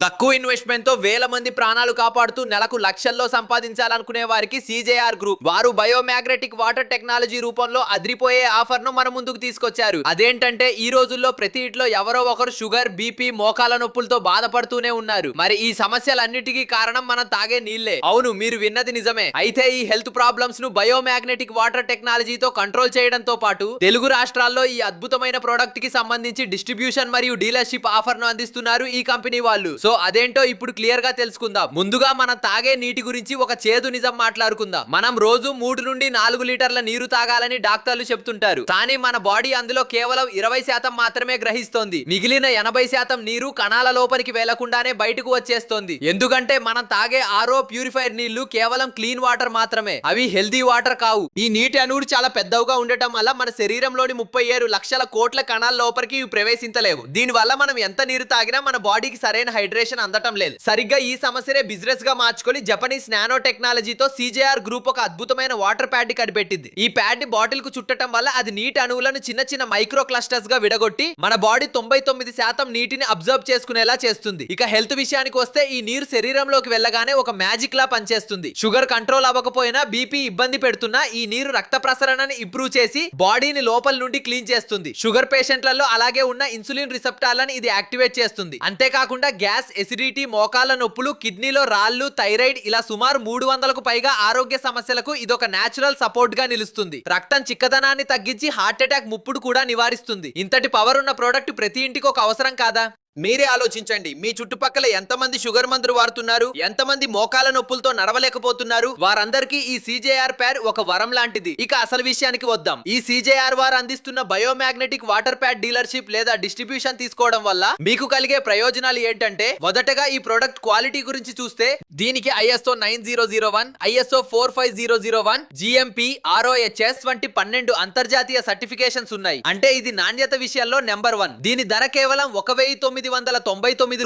తక్కువ ఇన్వెస్ట్మెంట్ తో వేల మంది ప్రాణాలు కాపాడుతూ నెలకు లక్షల్లో సంపాదించాలనుకునే వారికి సీజేఆర్ గ్రూప్ వారు బయోమాగ్నెటిక్ వాటర్ టెక్నాలజీ రూపంలో అదిరిపోయే ఆఫర్ ను మన ముందుకు తీసుకొచ్చారు. అదేంటంటే ఈ రోజుల్లో ప్రతి ఇంట్లో ఎవరో ఒకరు షుగర్, బీపీ, మోకాల నొప్పులతో బాధపడుతూనే ఉన్నారు. మరి ఈ సమస్యలన్నిటికీ కారణం మనం తాగే నీళ్లే. అవును, మీరు విన్నది నిజమే. అయితే ఈ హెల్త్ ప్రాబ్లమ్స్ ను బయోమాగ్నెటిక్ వాటర్ టెక్నాలజీతో కంట్రోల్ చేయడంతో పాటు తెలుగు రాష్ట్రాల్లో ఈ అద్భుతమైన ప్రోడక్ట్ కి సంబంధించి డిస్ట్రిబ్యూషన్ మరియు డీలర్షిప్ ఆఫర్ ను అందిస్తున్నారు ఈ కంపెనీ వాళ్ళు. సో అదేంటో ఇప్పుడు క్లియర్ గా తెలుసుకుందాం. ముందుగా మనం తాగే నీటి గురించి ఒక చేదు నిజం మాట్లాడుకుందాం. మనం రోజు 3 నుండి 4 లీటర్ల నీరు తాగాలని డాక్టర్లు చెప్తుంటారు. కానీ మన బాడీ అందులో కేవలం 20% మాత్రమే గ్రహిస్తోంది. మిగిలిన 80% నీరు కణాల లోపలికి వెళ్లకుండానే బయటకు వచ్చేస్తోంది. ఎందుకంటే మనం తాగే ఆరో ప్యూరిఫైర్ నీళ్లు కేవలం క్లీన్ వాటర్ మాత్రమే, అవి హెల్దీ వాటర్ కావు. ఈ నీటి అణువులు చాలా పెద్దవిగా ఉండటం వల్ల మన శరీరంలోని 37 లక్షల కోట్ల కణాల లోపలికి ఇవి ప్రవేశించలేవు. దీని వల్ల మనం ఎంత నీరు తాగినా మన బాడీకి సరైన హైడ్రేషన్ అందటం లేదు. సరిగ్గా ఈ సమస్యనే బిజినెస్ గా మార్చుకొని జపనీస్ నానో టెక్నాలజీతో సీజేఆర్ గ్రూప్ ఒక అద్భుతమైన వాటర్ ప్యాడ్ ని కనిపెట్టింది. ఈ ప్యాడ్ ని బాటిల్ కు చుట్టడం వల్ల అది నీటి అణువులను చిన్న చిన్న మైక్రో క్లస్టర్స్ గా విడగొట్టి మన బాడీ 99% నీటిని అబ్జర్వ్ చేసుకునేలా చేస్తుంది. ఇక హెల్త్ విషయానికి వస్తే ఈ నీరు శరీరంలోకి వెళ్ళగానే ఒక మ్యాజిక్ లా పనిచేస్తుంది. షుగర్ కంట్రోల్ అవ్వకపోయినా, బీపీ ఇబ్బంది పెడుతున్నా ఈ నీరు రక్త ప్రసరణని ఇంప్రూవ్ చేసి బాడీని లోపల నుండి క్లీన్ చేస్తుంది. షుగర్ పేషెంట్లలో అలాగే ఉన్న ఇన్సులిన్ రిసెప్టార్లను ఇది యాక్టివేట్ చేస్తుంది. అంతేకాకుండా గ్యాస్, ఎసిడిటీ, మోకాల నొప్పులు, కిడ్నీలో రాళ్లు, థైరాయిడ్ ఇలా సుమారు 300కు పైగా ఆరోగ్య సమస్యలకు ఇదొక నేచురల్ సపోర్ట్ గా నిలుస్తుంది. రక్తం చిక్కదనాన్ని తగ్గించి హార్ట్ అటాక్ ముప్పుడు కూడా నివారిస్తుంది. ఇంతటి పవర్ ఉన్న ప్రోడక్ట్ ప్రతి ఇంటికి ఒక అవసరం కాదా? మీరే ఆలోచించండి. మీ చుట్టుపక్కల ఎంతమంది షుగర్ మందులు వాడుతున్నారు, ఎంతమంది మోకాల నొప్పులతో నడవలేకపోతున్నారు? వారందరికీ ఈ సీజేఆర్ ప్యాడ్ ఒక వరం లాంటిది. ఇక అసలు విషయానికి వద్దాం. ఈ సీజేఆర్ వారు అందిస్తున్న బయోమాగ్నెటిక్ వాటర్ ప్యాడ్ డీలర్షిప్ లేదా డిస్ట్రిబ్యూషన్ తీసుకోవడం వల్ల మీకు కలిగే ప్రయోజనాలు ఏంటంటే, మొదటగా ఈ ప్రొడక్ట్ క్వాలిటీ గురించి చూస్తే దీనికి ISO 9001, ISO 45001, GMP, ROHS వంటి 12 అంతర్జాతీయ సర్టిఫికేషన్స్ ఉన్నాయి. అంటే ఇది నాణ్యత విషయంలో నెంబర్ 1. దీని ధర కేవలం 1999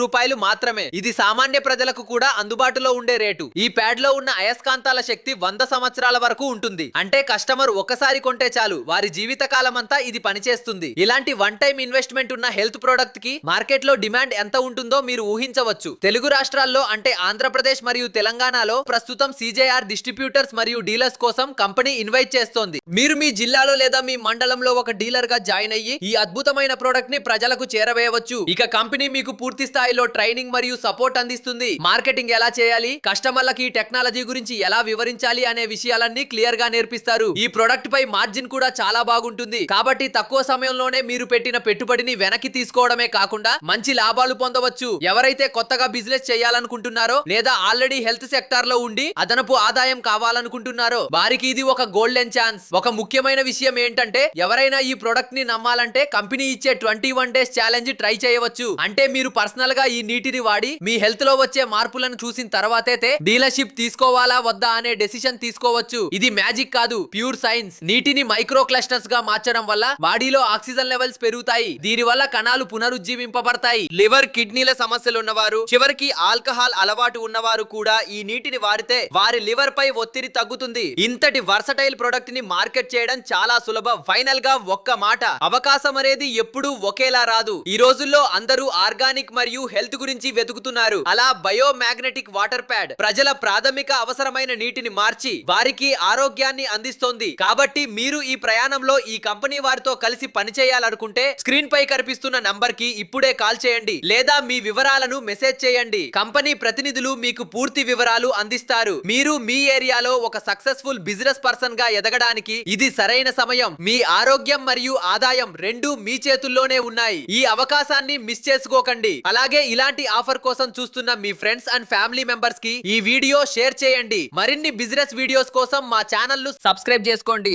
రూపాయలు మాత్రమే. ఇది సామాన్య ప్రజలకు కూడా అందుబాటులో ఉండే రేటు. ఈ ప్యాడ్ లో ఉన్న అయస్కాంతాల శక్తి 100 సంవత్సరాల వరకు ఉంటుంది. అంటే కస్టమర్ ఒకసారి కొంటే చాలు, వారి జీవిత కాలం అంతా ఇది పనిచేస్తుంది. ఇలాంటి వన్ టైం ఇన్వెస్ట్మెంట్ ఉన్న హెల్త్ ప్రొడక్ట్ కి మార్కెట్ లో డిమాండ్ ఎంత ఉంటుందో మీరు ఊహించవచ్చు. తెలుగు రాష్ట్రాల్లో అంటే ఆంధ్రప్రదేశ్ మరియు తెలంగాణలో ప్రస్తుతం సీజేఆర్ డిస్ట్రిబ్యూటర్స్ మరియు డీలర్స్ కోసం కంపెనీ ఇన్వైట్ చేస్తోంది. మీరు మీ జిల్లాలో లేదా మీ మండలంలో ఒక డీలర్ గా జాయిన్ అయ్యి ఈ అద్భుతమైన ప్రొడక్ట్ ని ప్రజలకు చేరవేయవచ్చు. ఇక కంపెనీ మీకు పూర్తి స్థాయిలో ట్రైనింగ్ మరియు సపోర్ట్ అందిస్తుంది. మార్కెటింగ్ ఎలా చేయాలి, కస్టమర్లకి ఈ టెక్నాలజీ గురించి ఎలా వివరించాలి అనే విషయాలన్నీ క్లియర్ గా నేర్పిస్తారు. ఈ ప్రొడక్ట్ పై మార్జిన్ కూడా చాలా బాగుంటుంది. కాబట్టి తక్కువ సమయంలోనే మీరు పెట్టిన పెట్టుబడిని వెనక్కి తీసుకోవడమే కాకుండా మంచి లాభాలు పొందవచ్చు. ఎవరైతే కొత్తగా బిజినెస్ చేయాలనుకుంటున్నారో లేదా ఆల్రెడీ హెల్త్ సెక్టార్ లో ఉండి అదనపు ఆదాయం కావాలనుకుంటున్నారో వారికి ఇది ఒక గోల్డెన్ ఛాన్స్. ఒక ముఖ్యమైన విషయం ఏంటంటే, ఎవరైనా ఈ ప్రొడక్ట్ ని నమ్మాలంటే కంపెనీ ఇచ్చే 21 డేస్ ఛాలెంజ్ ట్రై చేయవచ్చు. అంటే మీరు పర్సనల్ గా ఈ నీటిని వాడి మీ హెల్త్ లో వచ్చే మార్పులను చూసిన తర్వాతే డీలర్షిప్ తీసుకోవాలా వద్దా అనే డెసిషన్ తీసుకోవచ్చు. ఇది మ్యాజిక్ కాదు, ప్యూర్ సైన్స్. నీటిని మైక్రో క్లస్టర్స్ గా మార్చడం వల్ల బాడీలో ఆక్సిజన్ లెవెల్స్ పెరుగుతాయి. దీని వల్ల కణాలు పునరుజ్జీవింపబడతాయి. లివర్, కిడ్నీల సమస్యలు ఉన్నవారు, చివరికి ఆల్కహాల్ అలవాటు ఉన్నవారు కూడా ఈ నీటిని వాడితే వారి లివర్ పై ఒత్తిడి తగ్గుతుంది. ఇంతటి వర్సటైల్ ప్రొడక్ట్ ని మార్కెట్ చేయడం చాలా సులభం. ఫైనల్ గా ఒక్క మాట, అవకాశం అనేది ఎప్పుడూ ఒకేలా రాదు. ఈ రోజుల్లో అందరూ ఆర్గానిక్ మరియు హెల్త్ గురించి వెతుకుతున్నారు. అలా బయోమాగ్నెటిక్ వాటర్ ప్యాడ్ ప్రజల ప్రాథమిక అవసరమైన నీటిని మార్చి వారికి ఆరోగ్యాన్ని అందిస్తోంది. కాబట్టి మీరు ఈ ప్రయాణంలో ఈ కంపెనీ వారితో కలిసి పనిచేయాలనుకుంటే స్క్రీన్ పై కనిపిస్తున్న నంబర్ కి ఇప్పుడే కాల్ చేయండి లేదా మీ వివరాలను మెసేజ్ చేయండి. కంపెనీ ప్రతినిధులు మీకు పూర్తి వివరాలు అందిస్తారు. మీరు మీ ఏరియాలో ఒక సక్సెస్ఫుల్ బిజినెస్ పర్సన్ గా ఎదగడానికి ఇది సరైన సమయం. మీ ఆరోగ్యం మరియు ఆదాయం రెండూ మీ చేతుల్లోనే ఉన్నాయి. ఈ అవకాశాన్ని మిస్ చేసుకోకండి. అలాగే ఇలాంటి ఆఫర్ కోసం చూస్తున్న మీ ఫ్రెండ్స్ అండ్ ఫ్యామిలీ మెంబర్స్ కి ఈ వీడియో షేర్ చేయండి. మరిన్ని బిజినెస్ వీడియోస్ కోసం మా ఛానల్ ను సబ్స్క్రైబ్ చేసుకోండి.